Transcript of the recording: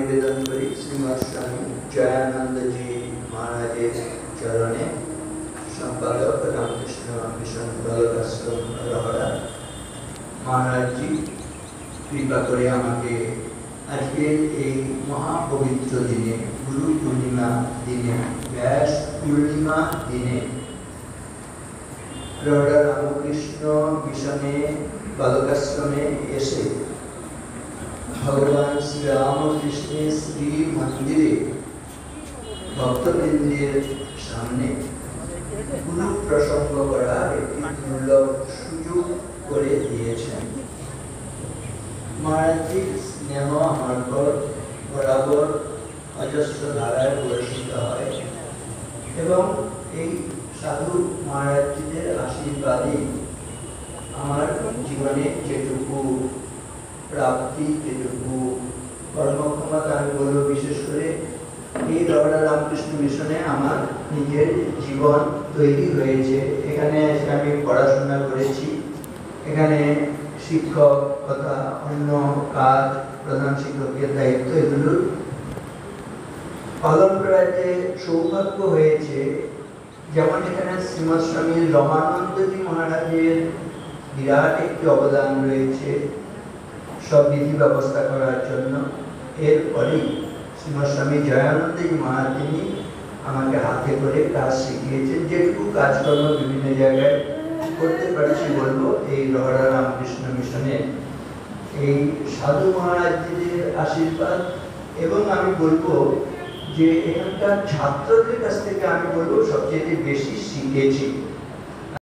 निवेदन करी श्रीमद स्वामी जयानंद जी महाराज चरणे सम्पादक रामकृष्ण मिशन बालक आश्रम रहरा महाराज जी कृपा करे आमाके आजके এই মহাপবিত্র দিনে গুরু পূর্ণিমা দিনে ব্যাস পূর্ণিমা দিনে रहरा रामकृष्ण मिशने बालकाश्रमे एसे भगवान श्री रामकृष्ण श्री मंदिरे भक्तबृंदेर सामने गुरु प्रसंग करार एक दुर्लभ सुयोग करे दिएছেন। महाराज जी स्नेह आमार पर बराबर अजस्र धाराय बर्षित है एवं এই साधु महाराज जी आशीर्वादे आमार जीवने जेटुकु प्राप्ति जेटुकु कर्मक्षमता आमि बोलबो विशेष करे এই रहरा रामकृष्ण मिशने आमार निजेर जीवन तैरी हयेछे। एखाने आमि पढ़ाशोना करेछि, एखाने शिक्षकता अन्य काज प्रधान शिक्षकेर दायित्व एगुलो पालन करार जे सौभाग्य हयेछे যেমন এখানে শ্রীমৎ স্বামী রমানন্দজি মহারাজের বিরাট একটি অবদান রয়েছে সব বিধি ব্যবস্থা করার জন্য। এরপরে শ্রীমৎ স্বামী জয়ানন্দজি মহারাজ তিনি আমাকে হাতে করে কাজ শিখিয়েছেন। যেটুকু কাজকর্ম বিভিন্ন জায়গায় করতে পারছি বলবো এই रहरा रामकृष्ण মিশনে এই সাধু মহারাজদের আশীর্বাদ। এবং আমি বলবো যে এখানকার ছাত্রদের কাছ থেকে আমি বলবো সবচেয়ে বেশি শিখেছি।